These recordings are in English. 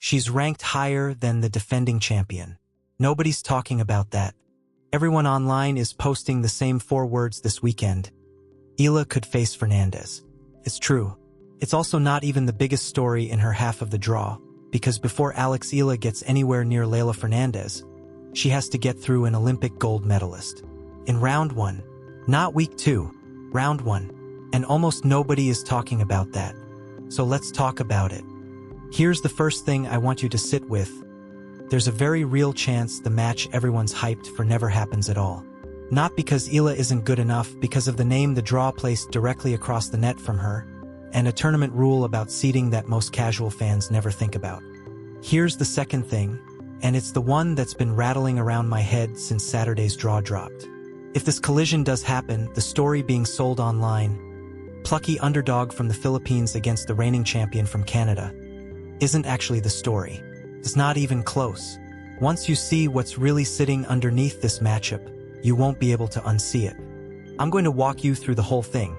She's ranked higher than the defending champion. Nobody's talking about that. Everyone online is posting the same 4 words this weekend. Eala could face Fernandez. It's true. It's also not even the biggest story in her half of the draw, because before Alex Eala gets anywhere near Leylah Fernandez, she has to get through an Olympic gold medalist. In round 1, not week 2, round 1, and almost nobody is talking about that. So let's talk about it. Here's the first thing I want you to sit with. There's a very real chance the match everyone's hyped for never happens at all. Not because Eala isn't good enough, because of the name the draw placed directly across the net from her, and a tournament rule about seeding that most casual fans never think about. Here's the second thing, and it's the one that's been rattling around my head since Saturday's draw dropped. If this collision does happen, the story being sold online, plucky underdog from the Philippines against the reigning champion from Canada, isn't actually the story. It's not even close. Once you see what's really sitting underneath this matchup, you won't be able to unsee it. I'm going to walk you through the whole thing.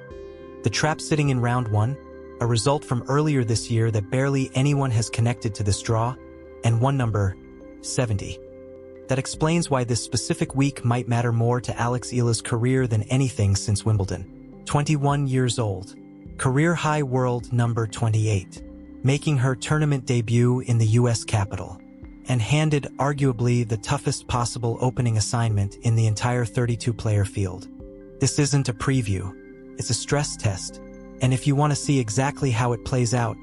The trap sitting in round 1, a result from earlier this year that barely anyone has connected to this draw, and one number, 70. That explains why this specific week might matter more to Alex Eala's career than anything since Wimbledon. 21 years old, career high world number 28, making her tournament debut in the US Capitol, and handed arguably the toughest possible opening assignment in the entire 32-player field. This isn't a preview, it's a stress test, and if you want to see exactly how it plays out,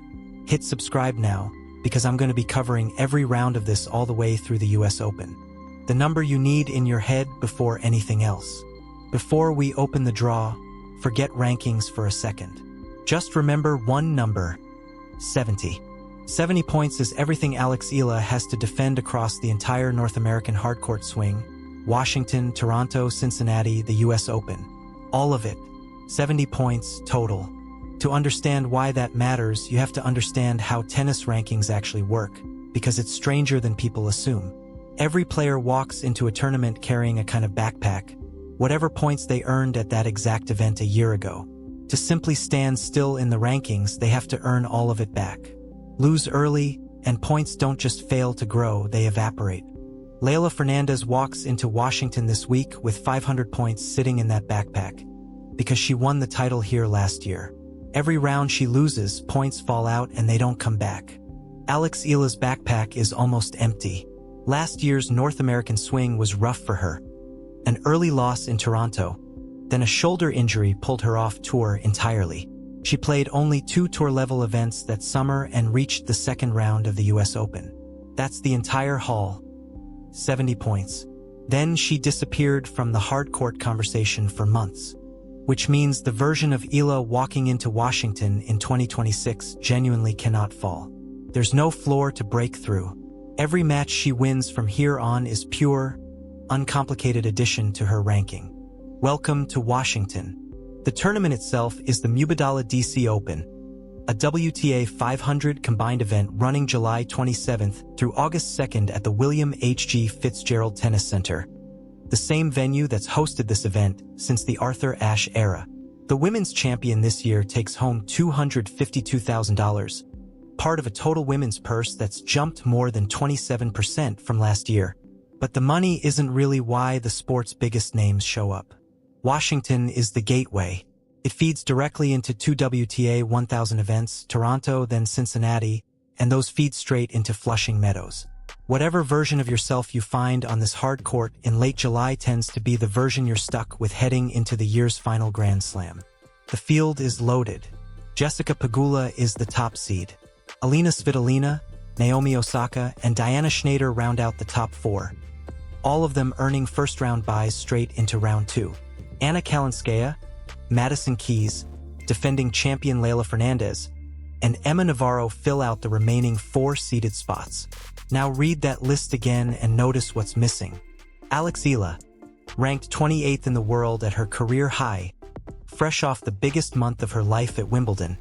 hit subscribe now, because I'm going to be covering every round of this all the way through the US Open. The number you need in your head before anything else. Before we open the draw, forget rankings for a second. Just remember one number, 70. 70 points is everything Alex Eala has to defend across the entire North American hardcourt swing, Washington, Toronto, Cincinnati, the US Open. All of it. 70 points total. To understand why that matters, you have to understand how tennis rankings actually work, because it's stranger than people assume. Every player walks into a tournament carrying a kind of backpack, whatever points they earned at that exact event a year ago. To simply stand still in the rankings, they have to earn all of it back. Lose early, and points don't just fail to grow, they evaporate. Leylah Fernandez walks into Washington this week with 500 points sitting in that backpack, because she won the title here last year. Every round she loses, points fall out and they don't come back. Alex Eala's backpack is almost empty. Last year's North American swing was rough for her. An early loss in Toronto, then a shoulder injury pulled her off tour entirely. She played only 2 tour-level events that summer and reached the second round of the US Open. That's the entire haul. 70 points. Then she disappeared from the hardcourt conversation for months. Which means the version of Eala walking into Washington in 2026 genuinely cannot fall. There's no floor to break through. Every match she wins from here on is pure, uncomplicated addition to her ranking. Welcome to Washington. The tournament itself is the Mubadala DC Open, a WTA 500 combined event running July 27th through August 2nd at the William H.G. Fitzgerald Tennis Center, the same venue that's hosted this event since the Arthur Ashe era. The women's champion this year takes home $252,000, part of a total women's purse that's jumped more than 27% from last year. But the money isn't really why the sport's biggest names show up. Washington is the gateway. It feeds directly into 2 WTA 1000 events, Toronto, then Cincinnati, and those feed straight into Flushing Meadows. Whatever version of yourself you find on this hard court in late July tends to be the version you're stuck with heading into the year's final Grand Slam. The field is loaded. Jessica Pegula is the top seed. Alina Svitolina, Naomi Osaka, and Diana Schneider round out the top 4. All of them earning first-round buys straight into round 2. Anna Kalinskaya, Madison Keys, defending champion Leylah Fernandez, and Emma Navarro fill out the remaining 4 seeded spots. Now read that list again and notice what's missing. Alex Eala, ranked 28th in the world at her career high, fresh off the biggest month of her life at Wimbledon,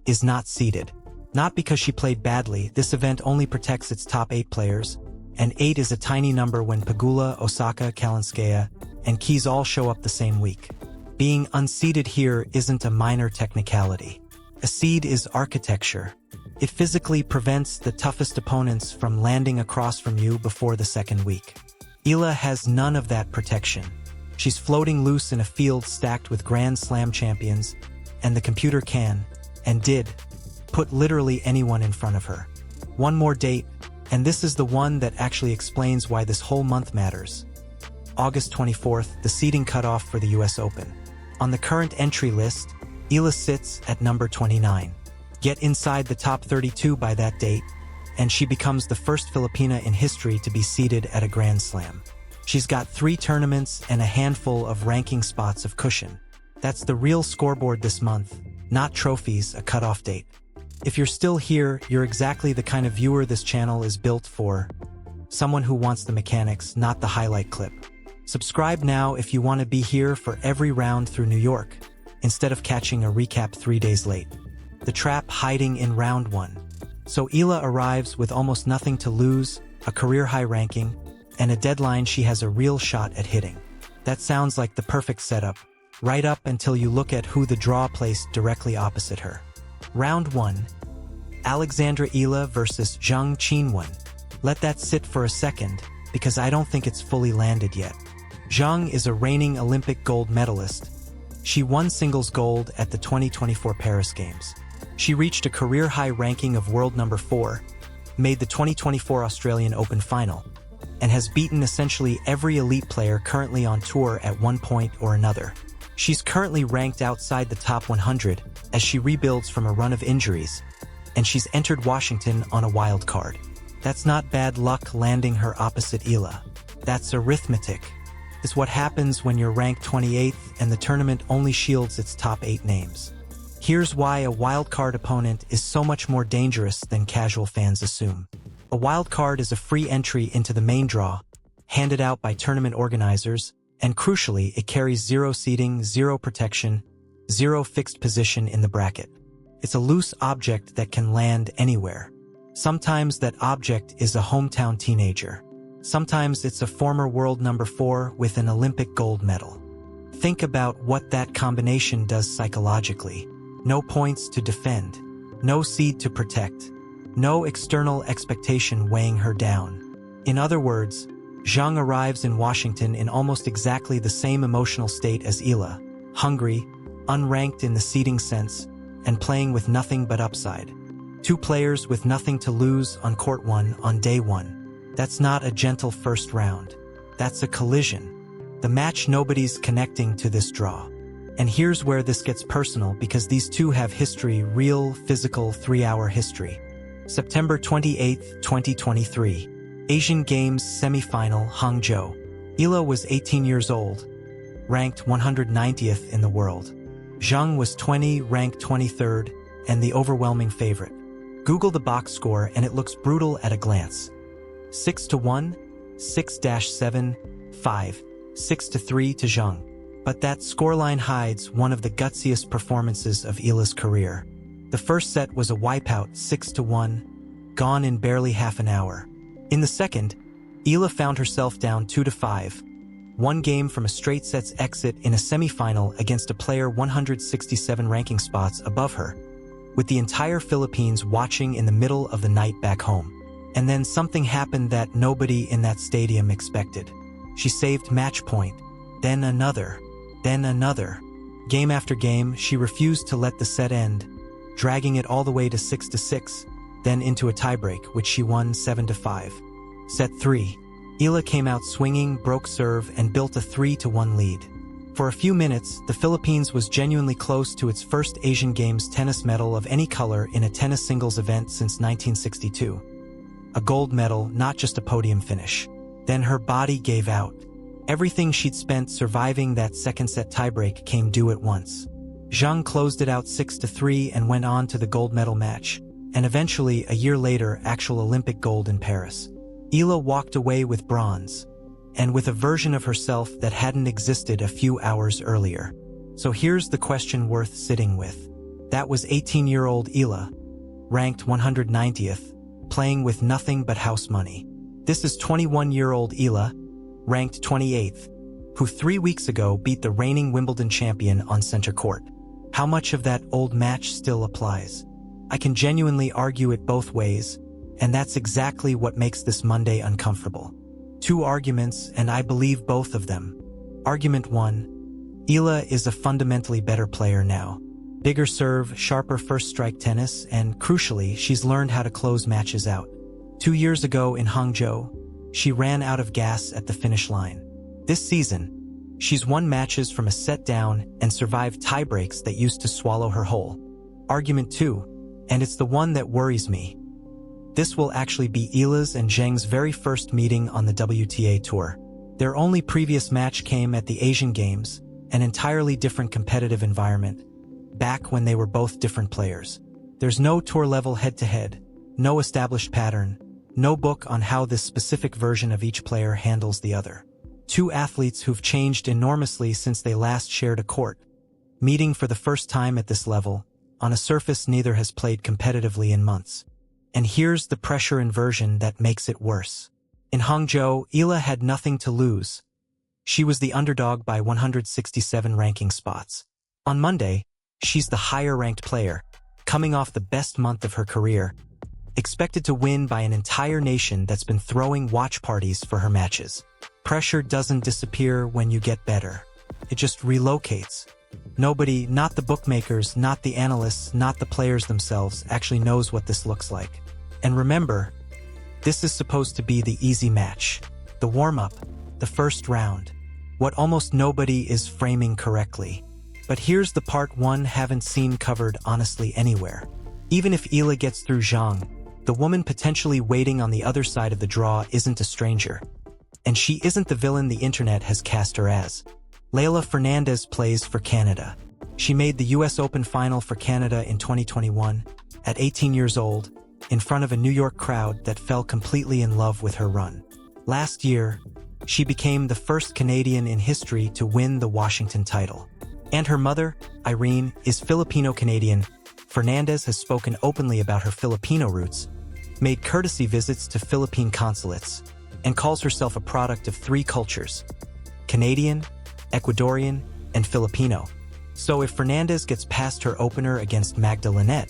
is not seeded. Not because she played badly, this event only protects its top 8 players, and 8 is a tiny number when Pegula, Osaka, Kalinskaya, and Keys all show up the same week. Being unseeded here isn't a minor technicality. A seed is architecture. It physically prevents the toughest opponents from landing across from you before the second week. Eala has none of that protection. She's floating loose in a field stacked with Grand Slam champions, and the computer can, and did, put literally anyone in front of her. One more date, and this is the one that actually explains why this whole month matters. August 24th, the seeding cutoff for the US Open. On the current entry list, Eala sits at number 29. Get inside the top 32 by that date, and she becomes the first Filipina in history to be seeded at a Grand Slam. She's got 3 tournaments and a handful of ranking spots of cushion. That's the real scoreboard this month, not trophies, a cutoff date. If you're still here, you're exactly the kind of viewer this channel is built for. Someone who wants the mechanics, not the highlight clip. Subscribe now if you want to be here for every round through New York, instead of catching a recap 3 days late. The trap hiding in round 1. So Eala arrives with almost nothing to lose, a career-high ranking, and a deadline she has a real shot at hitting. That sounds like the perfect setup, right up until you look at who the draw placed directly opposite her. Round 1. Alexandra Eala versus Zheng Qinwen. Let that sit for a second, because I don't think it's fully landed yet. Zheng is a reigning Olympic gold medalist. She won singles gold at the 2024 Paris Games. She reached a career-high ranking of world number 4, made the 2024 Australian Open final, and has beaten essentially every elite player currently on tour at one point or another. She's currently ranked outside the top 100 as she rebuilds from a run of injuries, and she's entered Washington on a wild card. That's not bad luck landing her opposite Eala. That's arithmetic. It's what happens when you're ranked 28th and the tournament only shields its top 8 names. Here's why a wildcard opponent is so much more dangerous than casual fans assume. A wildcard is a free entry into the main draw, handed out by tournament organizers, and crucially, it carries 0 seeding, 0 protection, 0 fixed position in the bracket. It's a loose object that can land anywhere. Sometimes that object is a hometown teenager. Sometimes it's a former world number 4 with an Olympic gold medal. Think about what that combination does psychologically. No points to defend, no seed to protect, no external expectation weighing her down. In other words, Zheng arrives in Washington in almost exactly the same emotional state as Eala, hungry, unranked in the seeding sense, and playing with nothing but upside. 2 players with nothing to lose on court 1 on day 1. That's not a gentle first round. That's a collision. The match nobody's connecting to this draw. And here's where this gets personal because these two have history, real, physical, 3-hour history. September 28, 2023. Asian Games semi-final, Hangzhou. Eala was 18 years old, ranked 190th in the world. Zheng was 20, ranked 23rd, and the overwhelming favorite. Google the box score and it looks brutal at a glance. 6-1, 6-7, 5, 6-3 to Zheng. But that scoreline hides one of the gutsiest performances of Eala's career. The first set was a wipeout, 6-1, gone in barely half an hour. In the second, Eala found herself down 2-5, 1 game from a straight sets exit in a semi-final against a player 167 ranking spots above her, with the entire Philippines watching in the middle of the night back home. And then something happened that nobody in that stadium expected. She saved match point, then another. Game after game, she refused to let the set end, dragging it all the way to 6-6, then into a tiebreak, which she won 7-5. Set 3. Eala came out swinging, broke serve, and built a 3-1 lead. For a few minutes, the Philippines was genuinely close to its first Asian Games tennis medal of any color in a tennis singles event since 1962. A gold medal, not just a podium finish. Then her body gave out. Everything she'd spent surviving that second set tiebreak came due at once. Zheng closed it out 6-3 and went on to the gold medal match, and eventually, a year later, actual Olympic gold in Paris. Eala walked away with bronze, and with a version of herself that hadn't existed a few hours earlier. So here's the question worth sitting with. That was 18-year-old Eala, ranked 190th, playing with nothing but house money. This is 21-year-old Eala, ranked 28th, who 3 weeks ago beat the reigning Wimbledon champion on center court. How much of that old match still applies? I can genuinely argue it both ways, and that's exactly what makes this Monday uncomfortable. 2 arguments, and I believe both of them. Argument 1. Eala is a fundamentally better player now. Bigger serve, sharper first strike tennis, and crucially, she's learned how to close matches out. 2 years ago in Hangzhou, she ran out of gas at the finish line. This season, she's won matches from a set down and survived tiebreaks that used to swallow her whole. Argument 2, and it's the one that worries me. This will actually be Eala's and Zheng's very first meeting on the WTA Tour. Their only previous match came at the Asian Games, an entirely different competitive environment, back when they were both different players. There's no tour-level head-to-head, no established pattern, no book on how this specific version of each player handles the other. 2 athletes who've changed enormously since they last shared a court. Meeting for the first time at this level, on a surface neither has played competitively in months. And here's the pressure inversion that makes it worse. In Hangzhou, Eala had nothing to lose. She was the underdog by 167 ranking spots. On Monday, she's the higher-ranked player, coming off the best month of her career, expected to win by an entire nation that's been throwing watch parties for her matches. Pressure doesn't disappear when you get better. It just relocates. Nobody, not the bookmakers, not the analysts, not the players themselves, actually knows what this looks like. And remember, this is supposed to be the easy match, the warm-up, the first round, what almost nobody is framing correctly. But here's the part one haven't seen covered honestly anywhere. Even if Eala gets through Zheng, the woman potentially waiting on the other side of the draw isn't a stranger. And she isn't the villain the internet has cast her as. Leylah Fernandez plays for Canada. She made the US Open final for Canada in 2021, at 18 years old, in front of a New York crowd that fell completely in love with her run. Last year, she became the first Canadian in history to win the Washington title. And her mother, Irene, is Filipino-Canadian. Fernandez has spoken openly about her Filipino roots, made courtesy visits to Philippine consulates, and calls herself a product of 3 cultures: Canadian, Ecuadorian, and Filipino. So if Fernandez gets past her opener against Magdalena,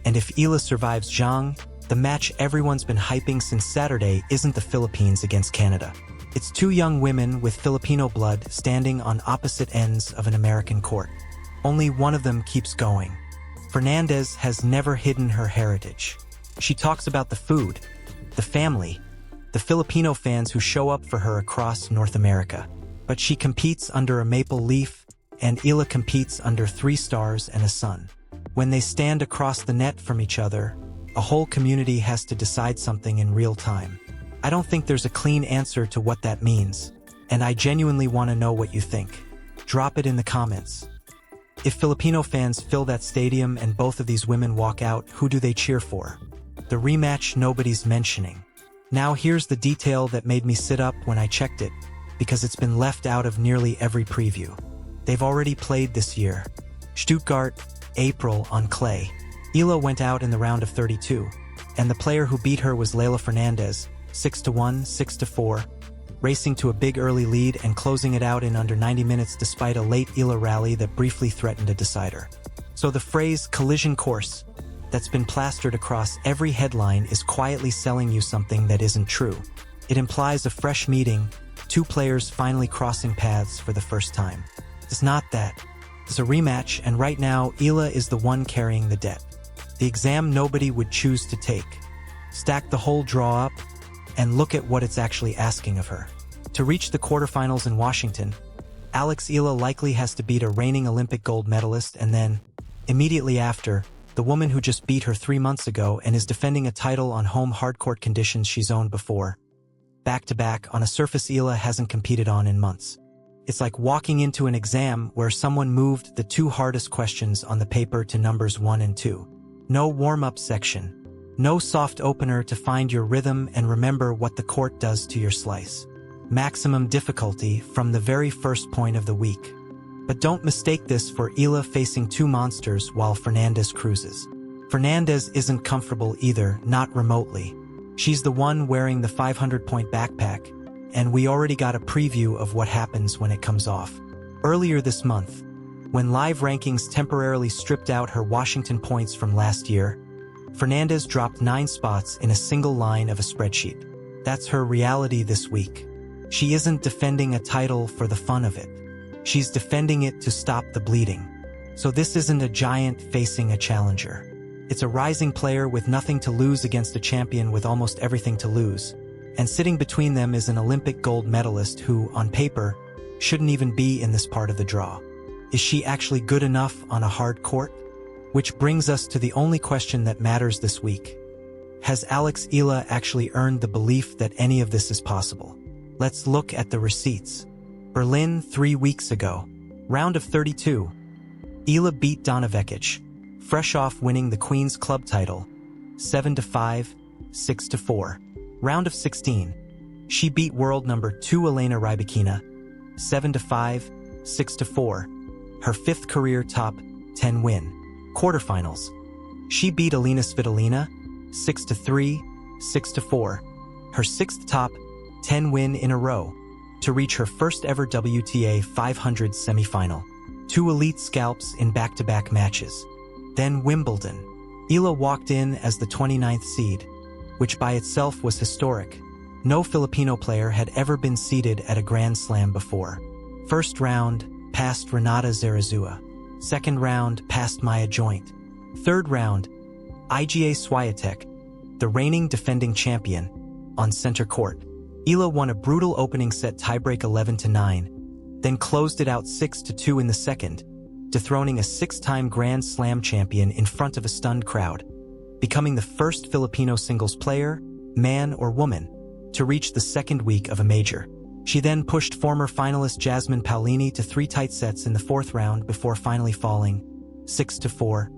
and if Eala survives Zheng, the match everyone's been hyping since Saturday isn't the Philippines against Canada. It's 2 young women with Filipino blood standing on opposite ends of an American court. Only one of them keeps going. Fernandez has never hidden her heritage. She talks about the food, the family, the Filipino fans who show up for her across North America. But she competes under a maple leaf, and Eala competes under 3 stars and a sun. When they stand across the net from each other, a whole community has to decide something in real time. I don't think there's a clean answer to what that means, and I genuinely want to know what you think. Drop it in the comments. If Filipino fans fill that stadium and both of these women walk out, who do they cheer for? The rematch nobody's mentioning. Now here's the detail that made me sit up when I checked it, because it's been left out of nearly every preview. They've already played this year. Stuttgart, April, on clay. Eala went out in the round of 32, and the player who beat her was Leylah Fernandez, 6-1, 6-4, racing to a big early lead and closing it out in under 90 minutes despite a late Eala rally that briefly threatened a decider. So the phrase collision course that's been plastered across every headline is quietly selling you something that isn't true. It implies a fresh meeting, 2 players finally crossing paths for the first time. It's not that. It's a rematch, and right now, Eala is the one carrying the debt. The exam nobody would choose to take. Stack the whole draw up, and look at what it's actually asking of her. To reach the quarterfinals in Washington, Alex Eala likely has to beat a reigning Olympic gold medalist, and then, immediately after, the woman who just beat her 3 months ago and is defending a title on home hardcourt conditions she's owned before. Back-to-back on a surface Eala hasn't competed on in months. It's like walking into an exam where someone moved the 2 hardest questions on the paper to numbers 1 and 2. No warm-up section. No soft opener to find your rhythm and remember what the court does to your slice. Maximum difficulty from the very first point of the week. But don't mistake this for Eala facing 2 monsters while Fernandez cruises. Fernandez isn't comfortable either, not remotely. She's the one wearing the 500-point backpack, and we already got a preview of what happens when it comes off. Earlier this month, when live rankings temporarily stripped out her Washington points from last year, Fernandez dropped 9 spots in a single line of a spreadsheet. That's her reality this week. She isn't defending a title for the fun of it. She's defending it to stop the bleeding. So this isn't a giant facing a challenger. It's a rising player with nothing to lose against a champion with almost everything to lose. And sitting between them is an Olympic gold medalist who, on paper, shouldn't even be in this part of the draw. Is she actually good enough on a hard court? Which brings us to the only question that matters this week. Has Alex Eala actually earned the belief that any of this is possible? Let's look at the receipts. Berlin 3 weeks ago. Round of 32. Eala beat Donna Vekic, fresh off winning the Queen's Club title, 7-5, 6-4. Round of 16. She beat world number 2 Elena Rybakina, 7-5, 6-4. Her 5th career top 10 win. Quarterfinals. She beat Alina Svitolina, 6-3, 6-4. Her 6th top 10 win in a row to reach her first ever WTA 500 semifinal. 2 elite scalps in back-to-back matches. Then Wimbledon. Eala walked in as the 29th seed, which by itself was historic. No Filipino player had ever been seeded at a Grand Slam before. First round, past Renata Zarazua. Second round, past Maya Joint. Third round, Iga Swiatek, the reigning defending champion, on center court. Eala won a brutal opening set tiebreak 11-9, then closed it out 6-2 in the second, dethroning a 6-time Grand Slam champion in front of a stunned crowd, becoming the first Filipino singles player, man or woman, to reach the second week of a major. She then pushed former finalist Jasmine Paolini to 3 tight sets in the 4th round before finally falling 6-4,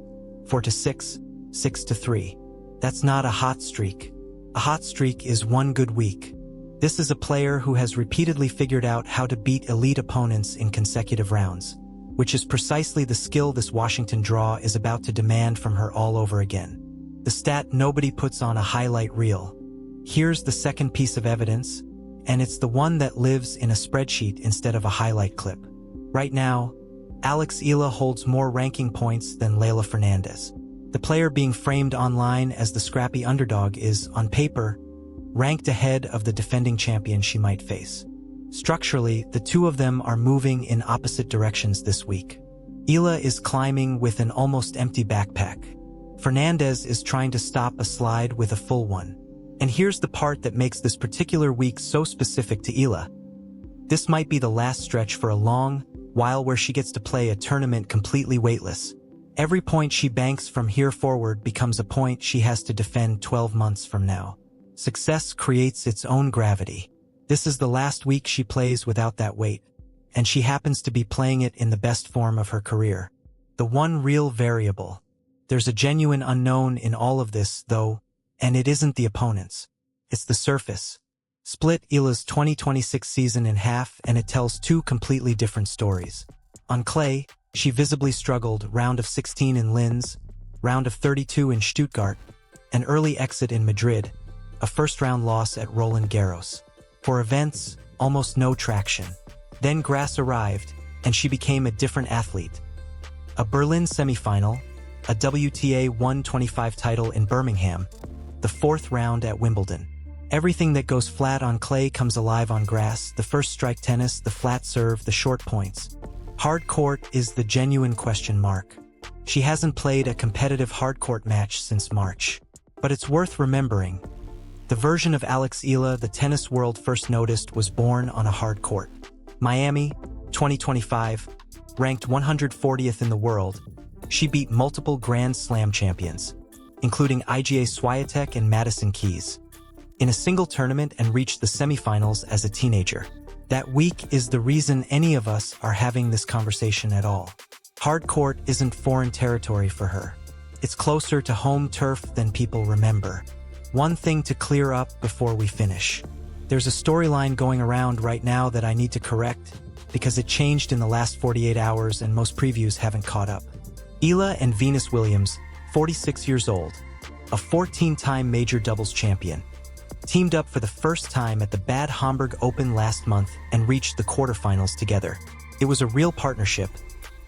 4-6, 6-3. That's not a hot streak. A hot streak is one good week. This is a player who has repeatedly figured out how to beat elite opponents in consecutive rounds, which is precisely the skill this Washington draw is about to demand from her all over again. The stat nobody puts on a highlight reel. Here's the second piece of evidence, and it's the one that lives in a spreadsheet instead of a highlight clip. Right now, Alex Eala holds more ranking points than Leylah Fernandez. The player being framed online as the scrappy underdog is, on paper, ranked ahead of the defending champion she might face. Structurally, the two of them are moving in opposite directions this week. Eala is climbing with an almost empty backpack. Fernandez is trying to stop a slide with a full one. And here's the part that makes this particular week so specific to Eala. This might be the last stretch for a long while where she gets to play a tournament completely weightless. Every point she banks from here forward becomes a point she has to defend 12 months from now. Success creates its own gravity. This is the last week she plays without that weight, and she happens to be playing it in the best form of her career. The one real variable. There's a genuine unknown in all of this, though, and it isn't the opponents. It's the surface. Split Eala's 2026 season in half, and it tells 2 completely different stories. On clay, she visibly struggled, round of 16 in Linz, round of 32 in Stuttgart, an early exit in Madrid, a first-round loss at Roland Garros. For events, almost no traction. Then grass arrived, and she became a different athlete. A Berlin semifinal, a WTA 125 title in Birmingham, the 4th round at Wimbledon. Everything that goes flat on clay comes alive on grass, the first strike tennis, the flat serve, the short points. Hard court is the genuine question mark. She hasn't played a competitive hard court match since March. But it's worth remembering. The version of Alex Eala the tennis world first noticed was born on a hard court. Miami, 2025, ranked 140th in the world, she beat multiple Grand Slam champions, including Iga Swiatek and Madison Keys, in a single tournament and reached the semifinals as a teenager. That week is the reason any of us are having this conversation at all. Hard court isn't foreign territory for her. It's closer to home turf than people remember. One thing to clear up before we finish. There's a storyline going around right now that I need to correct because it changed in the last 48 hours and most previews haven't caught up. Eala and Venus Williams, 46 years old, a 14-time major doubles champion, teamed up for the first time at the Bad Homburg Open last month and reached the quarterfinals together. It was a real partnership,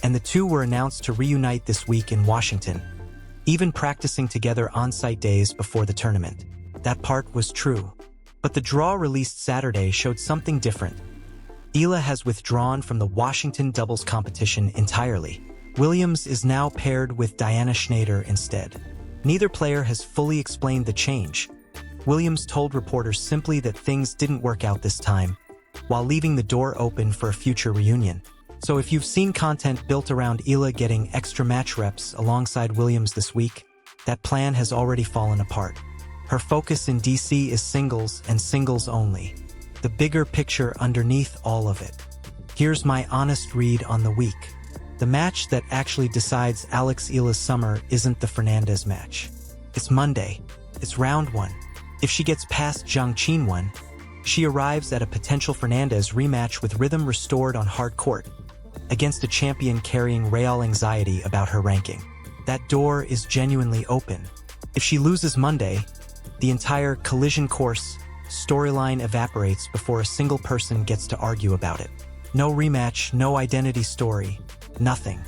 and the two were announced to reunite this week in Washington. even practicing together on-site days before the tournament. That part was true. But the draw released Saturday showed something different. Eala has withdrawn from the Washington doubles competition entirely. Williams is now paired with Diana Schneider instead. Neither player has fully explained the change. Williams told reporters simply that things didn't work out this time, while leaving the door open for a future reunion. So if you've seen content built around Eala getting extra match reps alongside Williams this week, that plan has already fallen apart. Her focus in DC is singles and singles only. The bigger picture underneath all of it. Here's my honest read on the week. The match that actually decides Alex Eala's summer isn't the Fernandez match. It's Monday. It's round 1. If she gets past Zheng Qinwen, she arrives at a potential Fernandez rematch with rhythm restored on hard court, against a champion carrying real anxiety about her ranking. That door is genuinely open. If she loses Monday, the entire collision course storyline evaporates before a single person gets to argue about it. No rematch, no identity story, nothing.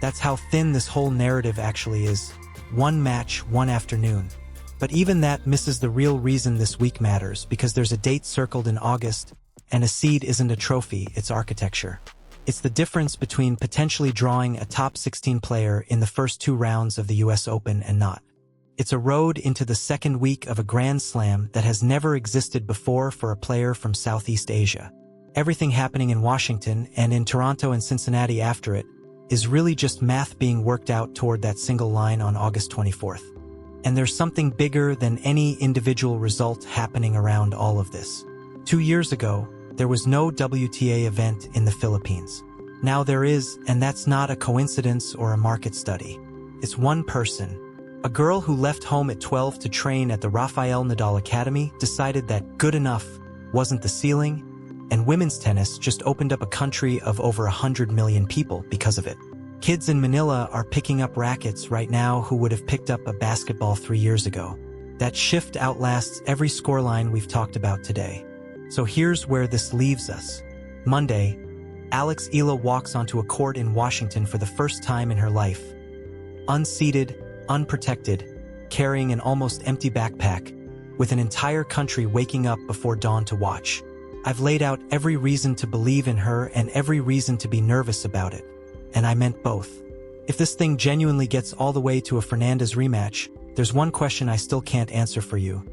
That's how thin this whole narrative actually is. One match, one afternoon. But even that misses the real reason this week matters, because there's a date circled in August, and a seed isn't a trophy, it's architecture. It's the difference between potentially drawing a top 16 player in the first 2 rounds of the US Open and not. It's a road into the second week of a Grand Slam that has never existed before for a player from Southeast Asia. Everything happening in Washington and in Toronto and Cincinnati after it is really just math being worked out toward that single line on August 24th. And there's something bigger than any individual result happening around all of this. 2 years ago, there was no WTA event in the Philippines. Now there is, and that's not a coincidence or a market study. It's one person. A girl who left home at 12 to train at the Rafael Nadal Academy decided that good enough wasn't the ceiling, and women's tennis just opened up a country of over 100 million people because of it. Kids in Manila are picking up rackets right now who would have picked up a basketball 3 years ago. That shift outlasts every scoreline we've talked about today. So here's where this leaves us. Monday, Alex Eala walks onto a court in Washington for the first time in her life. Unseeded, unprotected, carrying an almost empty backpack, with an entire country waking up before dawn to watch. I've laid out every reason to believe in her and every reason to be nervous about it. And I meant both. If this thing genuinely gets all the way to a Fernandez rematch, there's one question I still can't answer for you.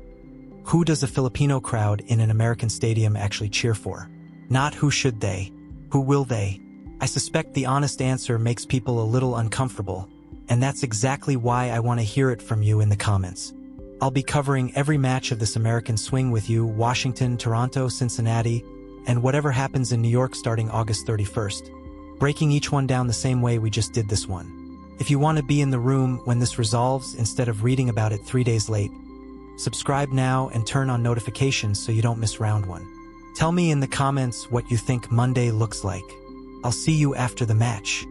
Who does a Filipino crowd in an American stadium actually cheer for? Not who should they, who will they? I suspect the honest answer makes people a little uncomfortable, and that's exactly why I want to hear it from you in the comments. I'll be covering every match of this American swing with you, Washington, Toronto, Cincinnati, and whatever happens in New York starting August 31st, breaking each one down the same way we just did this one. If you want to be in the room when this resolves instead of reading about it 3 days late, subscribe now and turn on notifications so you don't miss round 1. Tell me in the comments what you think Monday looks like. I'll see you after the match.